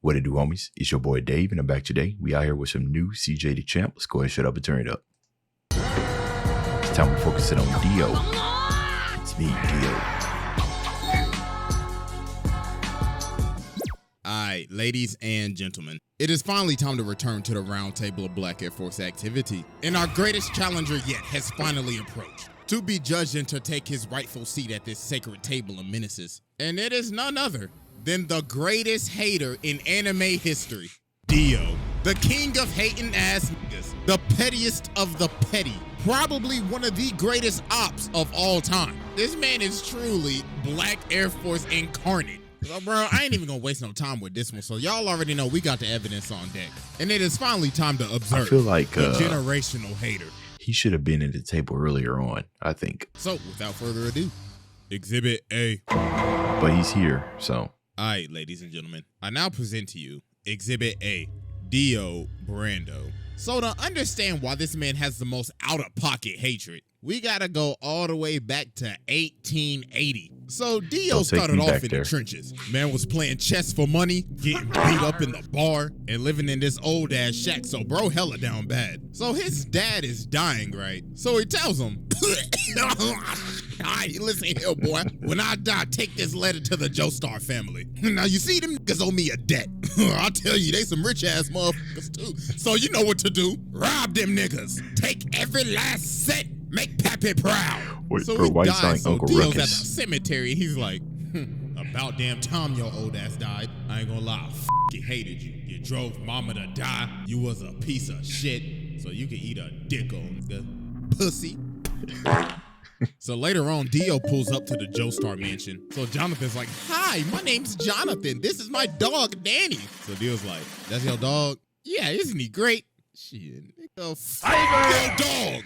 What it do, homies? It's your boy Dave, and I'm back today. We out here with some new CJ Dachamp. Let's go ahead, shut up, and turn it up. It's time to focus it on DIO. It's me, DIO. Alright, ladies and gentlemen, it is finally time to return to the round table of Black Air Force activity. And our greatest challenger yet has finally approached, to be judged and to take his rightful seat at this sacred table of menaces. And it is none other than the greatest hater in anime history, DIO. The king of hating ass niggas, the pettiest of the petty, probably one of the greatest ops of all time. This man is truly Black Air Force incarnate. So, bro, I ain't even gonna waste no time with this one. So y'all already know we got the evidence on deck. And it is finally time to observe I feel like the generational hater. He should have been at the table earlier on, I think. So without further ado, Exhibit A. But he's here, so. All right, ladies and gentlemen, I now present to you Exhibit A, DIO Brando. So to understand why this man has the most out-of-pocket hatred, we gotta go all the way back to 1880. So DIO started off in the trenches. Man was playing chess for money, getting beat up in the bar, and living in this old-ass shack, so bro hella down bad. So his dad is dying, right? So he tells him, alright, listen here, boy. When I die, take this letter to the Joestar family. Now, you see, them niggas owe me a debt. I'll tell you, they some rich-ass motherfuckers, too. So you know what to do. Rob them niggas. Take every last cent. Make Pappy proud. Wait, so bro, he why you died, sound like so Uncle DIO's Ruckus? at the cemetery, and he's like, about damn time your old ass died. I ain't gonna lie, I f***ing hated you. You drove mama to die. You was a piece of shit. So you can eat a dick on the pussy. So later on, DIO pulls up to the Joestar mansion. So Jonathan's like, hi, my name's Jonathan. This is my dog, Danny. So DIO's like, that's your dog? Yeah, isn't he great? Shit, nigga, fuck your dog.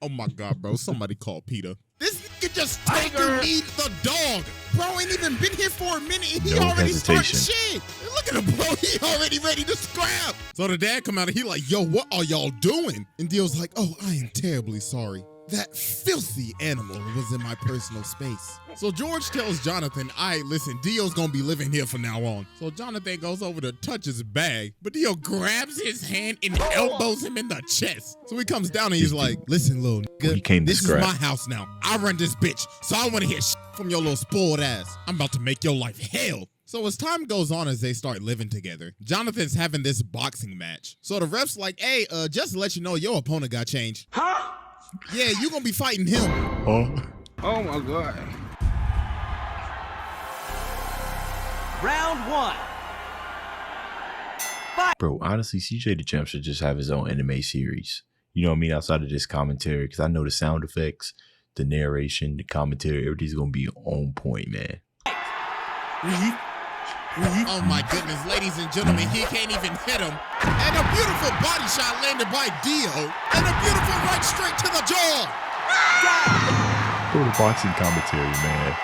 Oh my God, bro, somebody call Peter. This nigga just taking me the dog. Bro ain't even been here for a minute and he already started shit. Look at him, bro, he already ready to scrap. So the dad come out and he like, yo, what are y'all doing? And DIO's like, oh, I am terribly sorry. That filthy animal was in my personal space. So George tells Jonathan, all right, listen, DIO's gonna be living here from now on. So Jonathan goes over to touch his bag, but DIO grabs his hand and elbows him in the chest. So he comes down and he's like, listen, little nigga, this is my house now. I run this bitch, so I wanna hear shit from your little spoiled ass. I'm about to make your life hell. So as time goes on, as they start living together, Jonathan's having this boxing match. So the ref's like, hey, just to let you know, your opponent got changed. Huh? Yeah, you gonna be fighting him. Oh my God. Round one. Fight. Bro, honestly, CJ Dachamp should just have his own anime series. You know what I mean? Outside of this commentary, because I know the sound effects, the narration, the commentary, everything's gonna be on point, man. Oh my goodness, ladies and gentlemen, he can't even hit him. And a beautiful body shot landed by DIO. And a beautiful right straight to the jaw. Bro, the boxing commentary, man.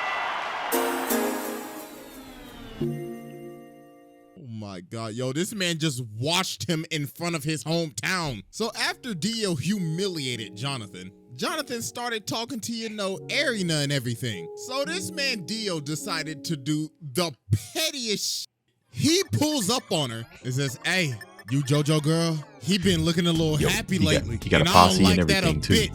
Oh my God, yo, this man just washed him in front of his hometown. So after DIO humiliated Jonathan, Jonathan started talking to, you know, Arena and everything. So this man DIO decided to do the pettiest shit. He pulls up on her and says, hey, you JoJo girl, he been looking a little happy lately. He got a posse and that everything too.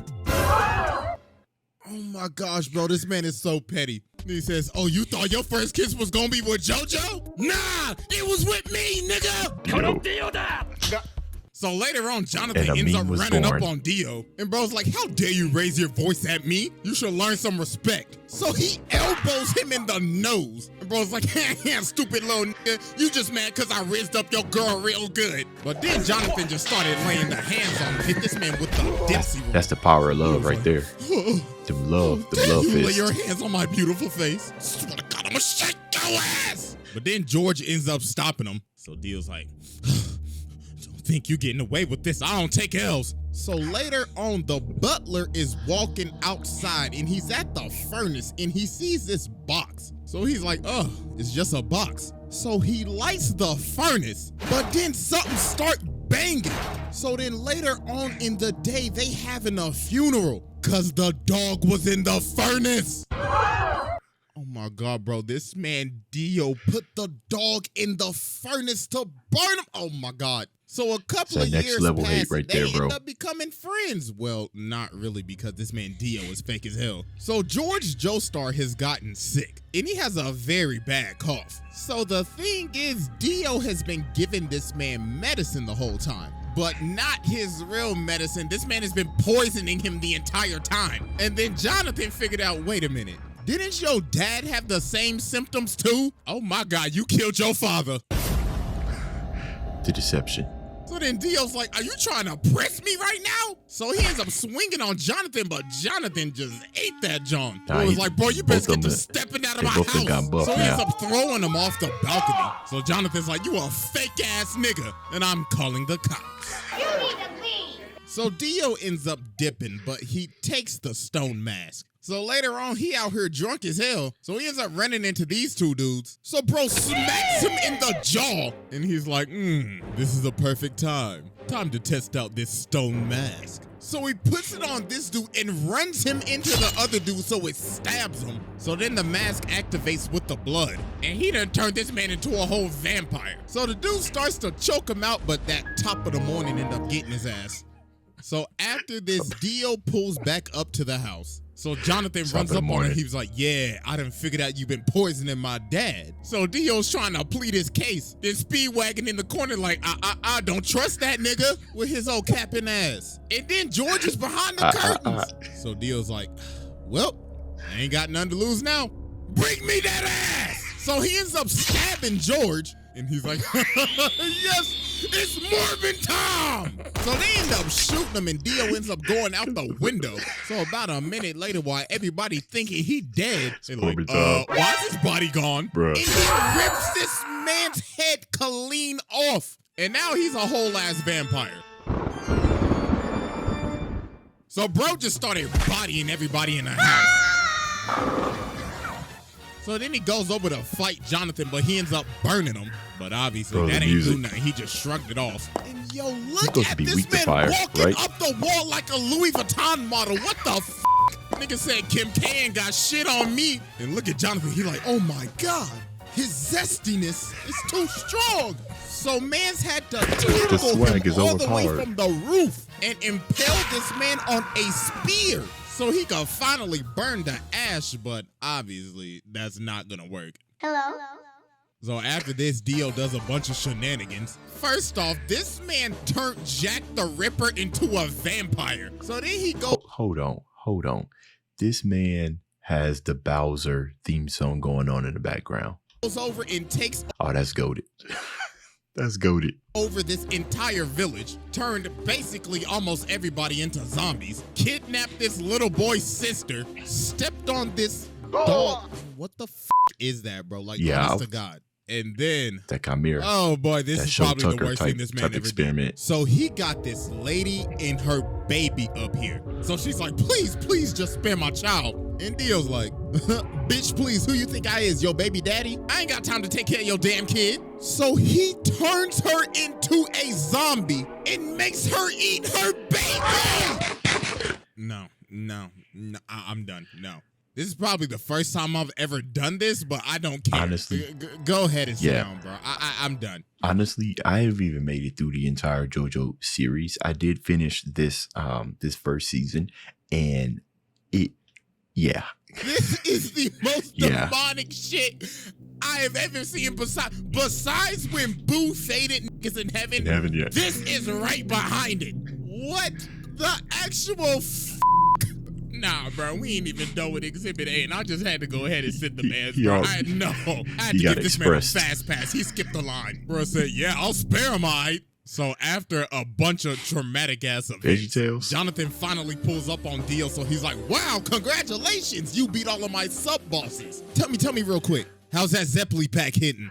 Oh my gosh, bro, this man is so petty. He says, oh, you thought your first kiss was gonna be with JoJo? Nah, it was with me, nigga. So later on, Jonathan ends up running up on DIO. And bro's like, how dare you raise your voice at me? You should learn some respect. So he elbows him in the nose. And bro's like, stupid little nigga. You just mad because I raised up your girl real good. But then Jonathan just started laying the hands on him. Hit this man with the dipsy roll. That's the power of love right there. Them love you lay fist. your hands on my beautiful face. I swear to God, I'm gonna shake your ass. But then George ends up stopping him. So DIO's like, think you getting away with this? I don't take L's. So later on, the butler is walking outside and he's at the furnace and he sees this box. So he's like, oh, it's just a box. So he lights the furnace, but then something start banging. So then later on in the day, they having a funeral because the dog was in the furnace. Oh my God, bro. This man, Dio, put the dog in the furnace to burn him. Oh, my God. So a couple of next years level hate pass, right they there, bro. end up becoming friends. Well, not really, because this man Dio is fake as hell. So George Joestar has gotten sick, and he has a very bad cough. So the thing is, Dio has been giving this man medicine the whole time, but not his real medicine. This man has been poisoning him the entire time. And then Jonathan figured out, wait a minute, didn't your dad have the same symptoms too? Oh my God, you killed your father. The deception. So then Dio's like, are you trying to press me right now? So he ends up swinging on Jonathan, but Jonathan just ate that John. Nah, He was like, bro, you best get to them- stepping out of they my both done got house. buffed So he ends now. up throwing him off the balcony. So Jonathan's like, you a fake ass nigga, and I'm calling the cops. You need to leave. So Dio ends up dipping, but he takes the stone mask. So later on, he out here drunk as hell. So he ends up running into these two dudes. So bro smacks him in the jaw. And he's like, this is a perfect time. Time to test out this stone mask. So he puts it on this dude and runs him into the other dude so it stabs him. So then the mask activates with the blood. And he done turned this man into a whole vampire. So the dude starts to choke him out, but that top of the morning end up getting his ass. So after this, Dio pulls back up to the house. So Jonathan runs up on him. He was like, yeah, I done figured out you've been poisoning my dad. So Dio's trying to plead his case. Then Speedwagon in the corner like, I don't trust that nigga with his old capping ass. And then George is behind the curtains. So Dio's like, well, I ain't got nothing to lose now. Bring me that ass. So he ends up stabbing George. And he's like, yes, it's Morbin Tom. So they end up shooting him and Dio ends up going out the window. So about a minute later, while everybody thinking he dead, they're like, why is his body gone? Bruh. And he rips this man's head clean off. And now he's a whole ass vampire. So bro just started bodying everybody in the house. So then he goes over to fight Jonathan, but he ends up burning him. But obviously, Bro, that the ain't music. do nothing. He just shrugged it off. And yo, look supposed to at be this weak to man fire, walking right? up the wall like a Louis Vuitton model. What the f***? Nigga said Kim K ain't got shit on me. And look at Jonathan. He like, oh my God. His zestiness is too strong. So mans had to tackle swag him is all the way overpowered. from the roof and impale this man on a spear so he could finally burn the ash, but obviously that's not gonna work. Hello? So after this, Dio does a bunch of shenanigans. First off, this man turned Jack the Ripper into a vampire. So then he goes Hold on. This man has the Bowser theme song going on in the background. over and takes Oh, that's goated. That's goated. over this entire village, turned basically almost everybody into zombies, kidnapped this little boy's sister, stepped on this dog. What the f is that, bro? Like, Yeah, honest to God. And then, That Chimera. oh boy, this That is Show probably the Tucker worst thing this man type ever did. experiment. So he got this lady and her baby up here. So she's like, please just spare my child. And Dio's like, bitch, please, who you think I is, your baby daddy? I ain't got time to take care of your damn kid. So he turns her into a zombie and makes her eat her baby. No, I'm done. No. This is probably the first time I've ever done this, but I don't care. Honestly. Go ahead and sit Yeah. down, bro. I'm done. Honestly, I have even made it through the entire JoJo series. I did finish this this first season, and yeah. This is the most Yeah. demonic shit I have ever seen. Besides when Boo faded niggas in heaven, Yeah. this is right behind it. What the actual Nah, bro, we ain't even done with Exhibit A, and I just had to go ahead and sit the man. He Bro. already- I had he to got give this man a expressed. fast pass. He skipped the line. Bro said, yeah, I'll spare him, all right. So after a bunch of traumatic ass events, VeggieTales. Jonathan finally pulls up on Dio, so he's like, wow, congratulations, you beat all of my sub-bosses. Tell me real quick, how's that Zeppeli pack hitting?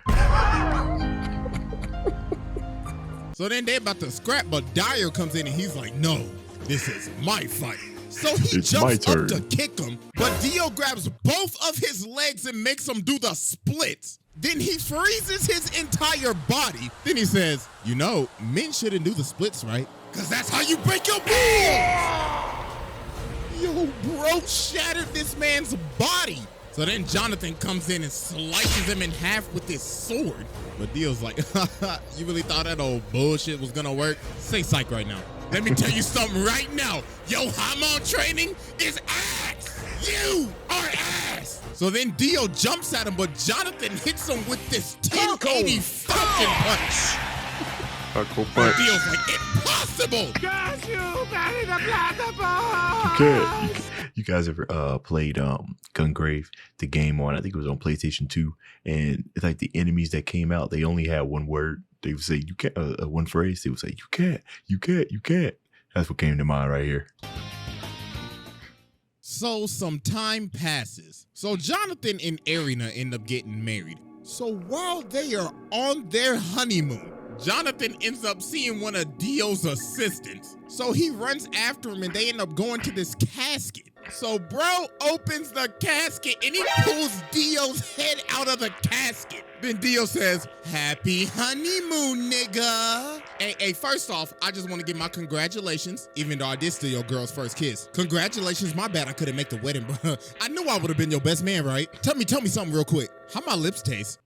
So then they about to scrap, but Dyer comes in and he's like, no, this is my fight. So he It's my jumps up turn. to kick him, but Dio grabs both of his legs and makes him do the splits. Then he freezes his entire body. Then he says, you know, men shouldn't do the splits, right? Because that's how you break your balls. Yo, bro shattered this man's body. So then Jonathan comes in and slices him in half with his sword. But Dio's like, you really thought that old bullshit was gonna work? Say psych right now. Let me tell you something right now. Your hormone training is ass. You are ass. So then Dio jumps at him, but Jonathan hits him with this 1080 fucking punch. Hardcore punch. Dio's like, impossible. You guys ever played Gungrave, the game on, I think it was on PlayStation 2, and it's like the enemies that came out, they only had one word. They would say, you can't, one phrase. They would say, you can't, you can't, you can't. That's what came to mind right here. So some time passes. So Jonathan and Arena end up getting married. So while they are on their honeymoon, Jonathan ends up seeing one of Dio's assistants. So he runs after him and they end up going to this casket. So bro opens the casket and he pulls Dio's head out of the casket. Then Dio says, happy honeymoon, nigga. Hey, first off, I just want to give my congratulations, even though I did steal your girl's first kiss. Congratulations, my bad I couldn't make the wedding, but I knew I would have been your best man, right? Tell me something real quick. How my lips taste?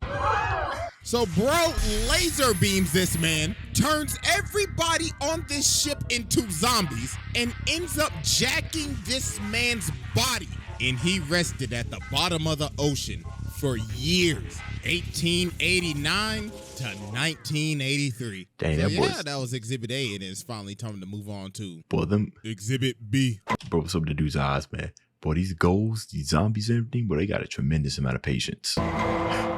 So bro laser beams this man, turns everybody on this ship into zombies, and ends up jacking this man's body. And he rested at the bottom of the ocean for years, 1889 to 1983. Dang, so that that was Exhibit A, and it's finally time to move on to Exhibit B. Bro, what's up to dude's eyes, man? Boy, these goals, these zombies and everything, boy, they got a tremendous amount of patience.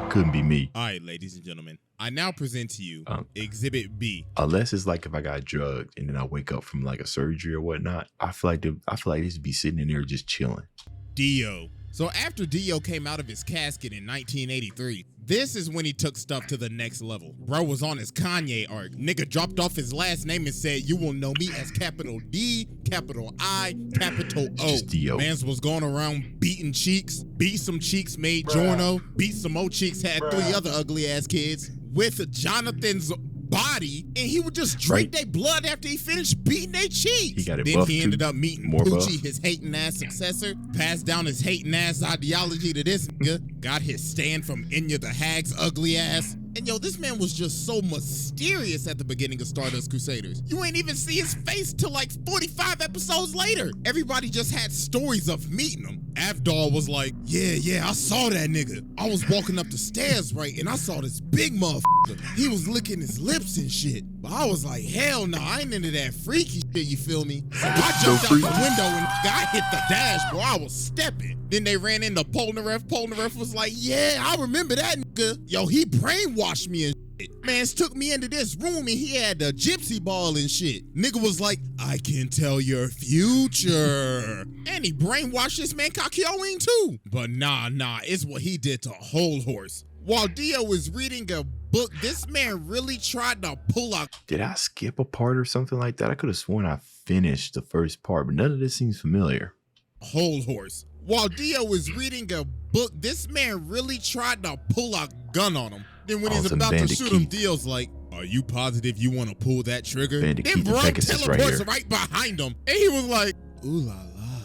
Couldn't be me. All right, ladies and gentlemen, I now present to you Exhibit B. Unless it's like if I got drugged and then I wake up from like a surgery or whatnot, I feel like they just be sitting in there just chilling. Dio. So after Dio came out of his casket in 1983, this is when he took stuff to the next level. Bro was on his Kanye arc. Nigga dropped off his last name and said, you will know me as capital D, capital I, capital O. Just Dio. Mans was going around beating cheeks, beat some cheeks, made Jorno, beat some more cheeks, had 3 other ugly ass kids with Jonathan's body, and he would just drink their blood after he finished beating their cheeks. He got it then buffed he ended too. up meeting More Poochie, buff. his hating ass successor, passed down his hating ass ideology to this nigga, got his stand from Enya the Hag's ugly ass. And yo, this man was just so mysterious at the beginning of Stardust Crusaders. You ain't even see his face till like 45 episodes later. Everybody just had stories of meeting him. Avdol was like, yeah, I saw that nigga. I was walking up the stairs, right, and I saw this big motherfucker. He was licking his lips and shit. But I was like, hell no, I ain't into that freaky shit, you feel me? So I jumped out the window and I hit the dash, bro. I was stepping. Then they ran into Polnareff. Polnareff was like, yeah, I remember that nigga. Yo, he brainwashed me and shit. Mans took me into this room and he had the gypsy ball and shit. Nigga was like, I can tell your future. And he brainwashed this man Kakyoin too. But nah, it's what he did to Whole Horse. While Dio was reading a book, this man really tried to pull out. Did I skip a part or something like that? I could have sworn I finished the first part, but none of this seems familiar. Whole Horse. While Dio was reading a book, this man really tried to pull a gun on him. Then when he's about to shoot him, Dio's like, are you positive you want to pull that trigger? Then Bron teleports right behind him. And he was like, ooh la la.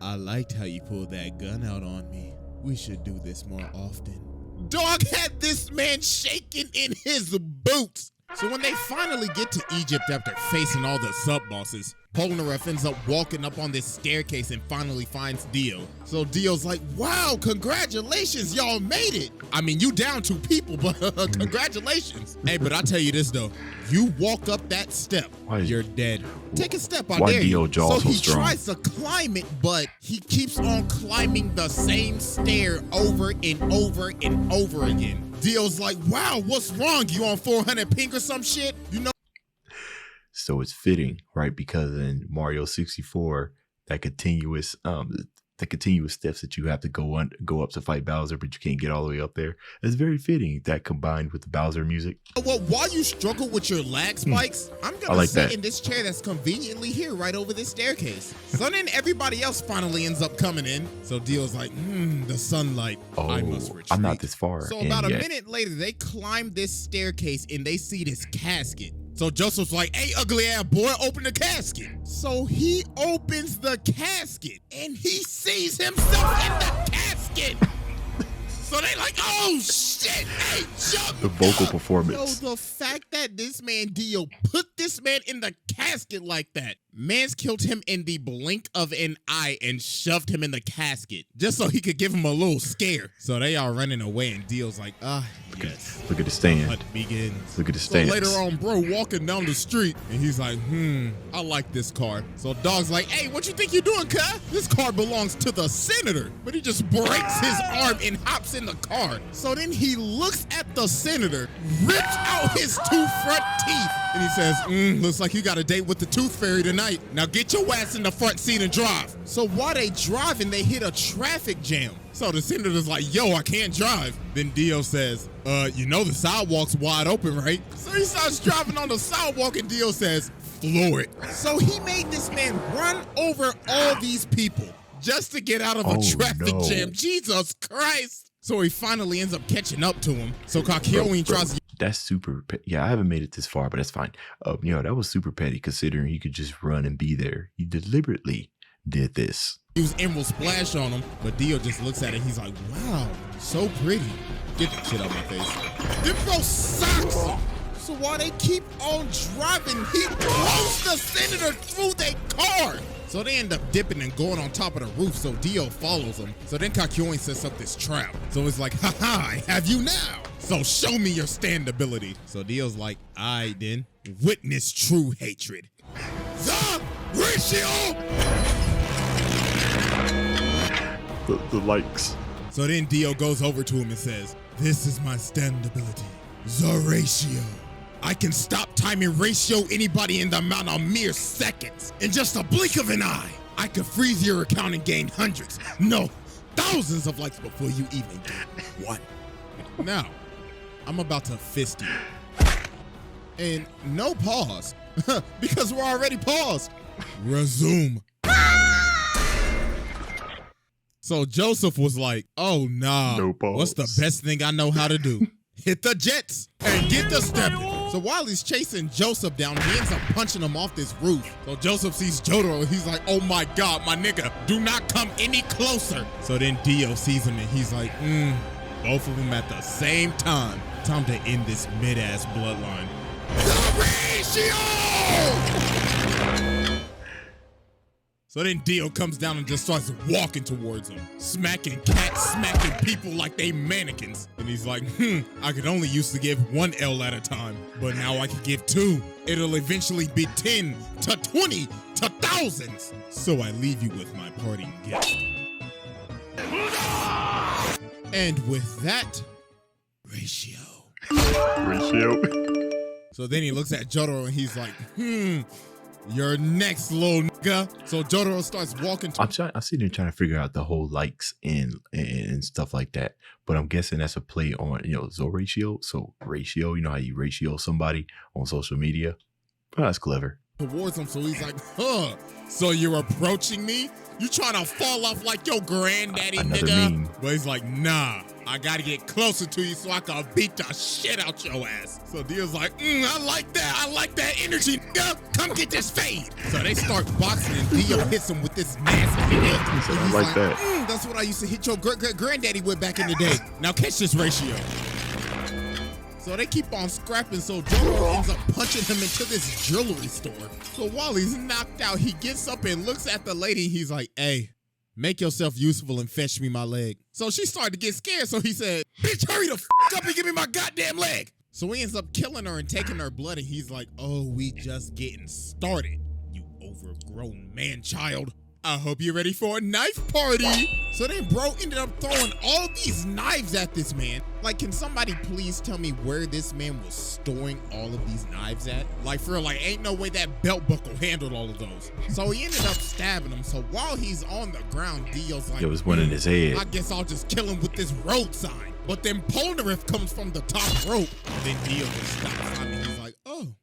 I liked how you pulled that gun out on me. We should do this more often. Dog had this man shaking in his boots. So when they finally get to Egypt after facing all the sub-bosses, Polnareff ends up walking up on this staircase and finally finds Dio. So Dio's like, wow, congratulations, y'all made it. I mean, you down 2 people, but congratulations. Hey, but I'll tell you this though, you walk up that step, you're dead. Take a step, I dare you. So he tries to climb it, but he keeps on climbing the same stair over and over and over again. Dio's like, wow, what's wrong? You on 400 ping or some shit? You know? So it's fitting, right? Because in Mario 64, that continuous steps that you have to go up to fight Bowser, but you can't get all the way up there. It's very fitting, that combined with the Bowser music. Well, while you struggle with your lag spikes, I'm gonna sit in this chair that's conveniently here right over this staircase. So then everybody else finally ends up coming in. So Dio's like, the sunlight, I must retreat. I'm not this far. So about a minute later, they climb this staircase and they see this casket. So Joseph's like, hey, ugly ass boy, open the casket. So he opens the casket and he sees himself in the casket. So they like, oh shit, hey, jump. The vocal performance. Yo, the fact that this man Dio put this man in the casket like that. Man's killed him in the blink of an eye and shoved him in the casket just so he could give him a little scare. So they are running away and Dio's like, yes. Look at the stand. Hunt begins. Look at the stand. So later on, bro walking down the street and he's like, I like this car. So dog's like, hey, what you think you're doing, cuz? This car belongs to the senator. But he just breaks his arm and hops in the car. So then he looks at the senator, rips out his two front teeth, and he says, looks like you got a date with the tooth fairy tonight. Now get your ass in the front seat and drive. So while they driving, they hit a traffic jam. So the senator's like, yo, I can't drive. Then Dio says, you know the sidewalk's wide open, right? So he starts driving on the sidewalk and Dio says, floor it. So he made this man run over all these people just to get out of a traffic jam. Jesus Christ. So he finally ends up catching up to him. So Kakyoin tries to... That's super yeah, I haven't made it this far, but that's fine. That was super petty considering he could just run and be there. He deliberately did this. Use Emerald Splash on him, but Dio just looks at it. He's like, wow, so pretty. Get that shit out my face. Then bro socks him. So while they keep on driving, he throws the senator through their car. So they end up dipping and going on top of the roof, so Dio follows him. So then Kakyoin sets up this trap. So it's like, haha, I have you now. So show me your stand ability. So Dio's like, all right then, witness true hatred. The ratio! The likes. So then Dio goes over to him and says, this is my stand ability, the ratio. I can stop time and ratio anybody in the amount of mere seconds. In just a blink of an eye, I could freeze your account and gain hundreds, no, thousands of likes before you even get one. Now, I'm about to fist you. And no pause, because we're already paused. Resume. So Joseph was like, oh nah, No pause. What's the best thing I know how to do? Hit the jets and get the stepping. So while he's chasing Joseph down, he ends up punching him off this roof. So Joseph sees Jotaro and he's like, oh my God, my nigga, do not come any closer. So then Dio sees him and he's like, both of them at the same time. Time to end this mid-ass bloodline. The ratio! So then Dio comes down and just starts walking towards him, smacking cats, smacking people like they mannequins. And he's like, I could only used to give one L at a time, but now I can give two. It'll eventually be 10 to 20 to thousands. So I leave you with my parting gift. And with that, ratio. Ratio. So then he looks at Jotaro and he's like, you're next, little nigga. So Jotaro starts walking. I'm sitting there trying to figure out the whole likes and stuff like that. But I'm guessing that's a play on, Zoratio. So ratio, you know how you ratio somebody on social media? Oh, that's clever. Towards him, so he's like, so you're approaching me? You trying to fall off like your granddaddy, Another nigga? meme. But he's like, nah, I gotta get closer to you so I can beat the shit out your ass. So Dio's like, I like that energy, nigga. Come get this fade. So they start boxing and Dio hits him with this massive hit. He said, I like that. That's what I used to hit your granddaddy with back in the day. Now catch this ratio. So they keep on scrapping, so Jotaro ends up punching him into this jewelry store. So while he's knocked out, he gets up and looks at the lady. He's like, hey, make yourself useful and fetch me my leg. So she started to get scared, so he said, bitch, hurry the f up and give me my goddamn leg. So he ends up killing her and taking her blood, and he's like, oh, we just getting started, you overgrown man-child. I hope you're ready for a knife party. So then bro ended up throwing all these knives at this man. Like, can somebody please tell me where this man was storing all of these knives at? Like, for real, like, ain't no way that belt buckle handled all of those. So he ended up stabbing him. So while he's on the ground, Dio's like, There was one in his head. I guess I'll just kill him with this road sign. But then Polnareff comes from the top rope. And then Dio just stops on me. He's like, oh,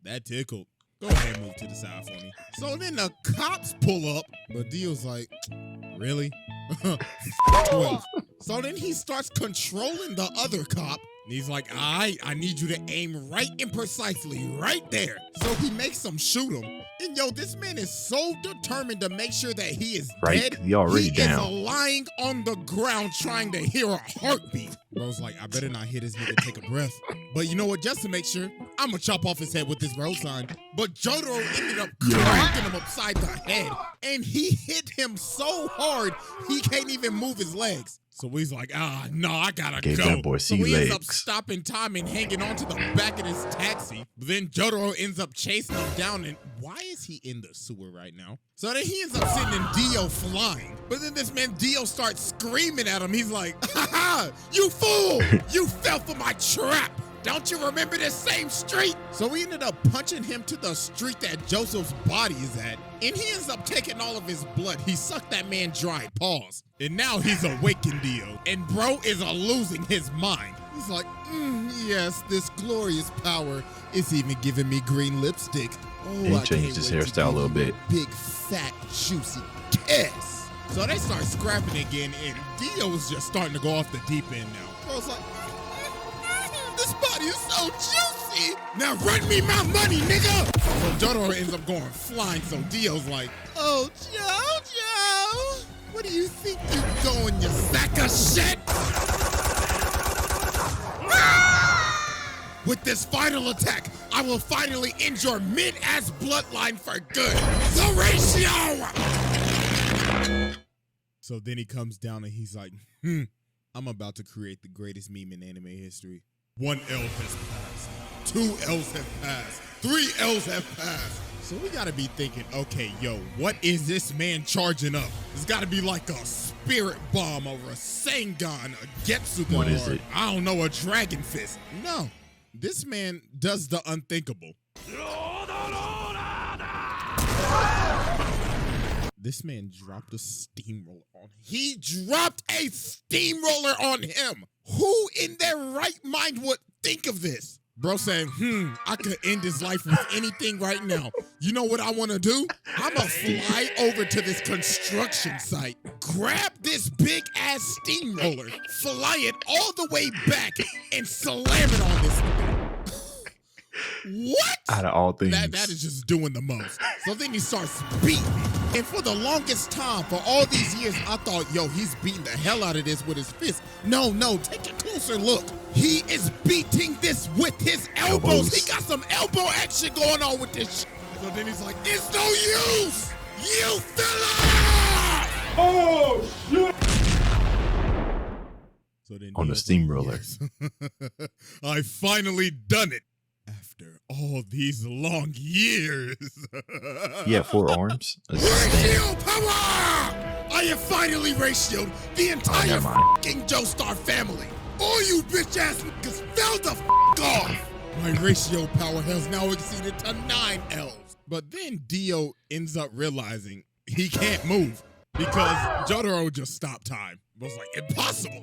that tickled. Go ahead and move to the side for me. So then the cops pull up, but Dio's like, really? 12. So then he starts controlling the other cop. And he's like, all right, I need you to aim right and precisely right there. So he makes him shoot him. And yo, this man is so determined to make sure that he is Right? dead. He already He down. is lying on the ground trying to hear a heartbeat. Bro's like, I better not hear this nigga take a breath. But you know what? Just to make sure, I'm gonna chop off his head with this road sign. But Jotaro ended up cracking him upside the head. And he hit him so hard, he can't even move his legs. So he's like, no, I gotta Gave go. that boy So sea he ends up legs. stopping time and hanging onto the back of this taxi. But then Jotaro ends up chasing him down. And why is he in the sewer right now? So then he ends up sending Dio flying. But then this man Dio starts screaming at him. He's like, ha ha, you fool! You fell for my trap! Don't you remember this same street? So we ended up punching him to the street that Joseph's body is at. And he ends up taking all of his blood. He sucked that man dry, pause. And now he's awakened Dio. And bro is losing his mind. He's like, yes, this glorious power is even giving me green lipstick. Oh, He I changed can't his wait to hairstyle a give little you bit. Big, fat, juicy kiss. So they start scrapping again, and Dio is just starting to go off the deep end now. Bro's like, this body is so juicy. Now run me my money, nigga. So Jotaro ends up going flying. So Dio's like, oh, Jojo, what do you think you're doing, you sack of shit? With this final attack, I will finally end your mid-ass bloodline for good. The ratio! So then he comes down and he's like, I'm about to create the greatest meme in anime history. 1 L has passed. 2 L's have passed. 3 L's have passed. So we gotta be thinking, okay, yo, what is this man charging up? It's gotta be like a spirit bomb or a Sengon, a Getsuga, What is or, it? I don't know, a Dragon Fist. No, this man does the unthinkable. This man dropped a steamroller on him. He dropped a steamroller on him. Who in their right mind would think of this? Bro saying, I could end his life with anything right now. You know what I want to do? I'm going to fly over to this construction site, grab this big ass steamroller, fly it all the way back, and slam it on this thing. What? Out of all things. That is just doing the most. So then he starts beating me. And for the longest time, for all these years, I thought, yo, he's beating the hell out of this with his fist. No, take a closer look. He is beating this with his elbows. He got some elbow action going on with this shit. So then he's like, it's no use. You fella! Oh, shit! So then On the Dio's steamroller. like, yes. I finally done it. After all these long years. He had 4 arms. That's Ratio power! I have finally ratioed the entire never mind. fucking Joestar family. All you bitch ass niggas fell the off. My ratio power has now exceeded to 9 L's. But then Dio ends up realizing he can't move because Jotaro just stopped time. I was like, impossible.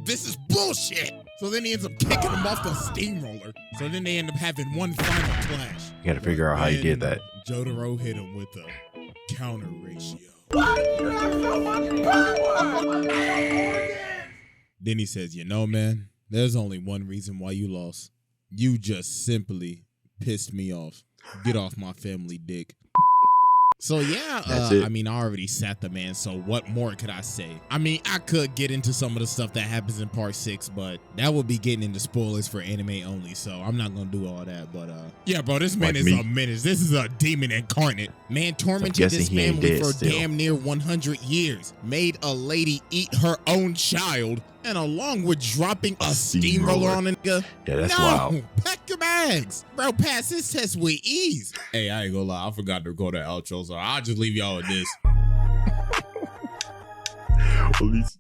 This is bullshit. So then he ends up kicking him off the steamroller. So then they end up having one final clash. You gotta figure out how he did that. Jotaro hit him with a counter ratio. Then he says, you know, man, there's only one reason why you lost. You just simply pissed me off. Get off my family dick. So yeah, I mean, I already sat the man, so what more could I say? I mean, I could get into some of the stuff that happens in part 6, but that would be getting into spoilers for anime only, so I'm not gonna do all that. But yeah, bro, this man is a menace. This is a demon incarnate. Man tormented this family for damn near 100 years. Made a lady eat her own child, and along with dropping a steamroller on a nigga. Yeah, that's wild. Pack your bags. Bro, pass this test with ease. Hey, I ain't gonna lie, I forgot to record the outro, so I'll just leave y'all with this. At least,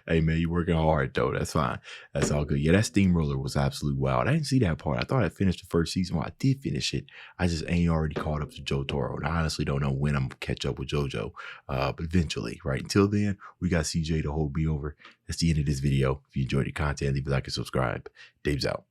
hey man, you working hard though. That's fine. That's all good. Yeah, that steamroller was absolutely wild. I didn't see that part. I thought I finished the first season. Well, I did finish it. I just ain't already caught up to Jotaro. And I honestly don't know when I'm gonna catch up with JoJo. But eventually, right? Until then, we got CJ to hold me over. That's the end of this video. If you enjoyed the content, leave a like and subscribe. Dave's out.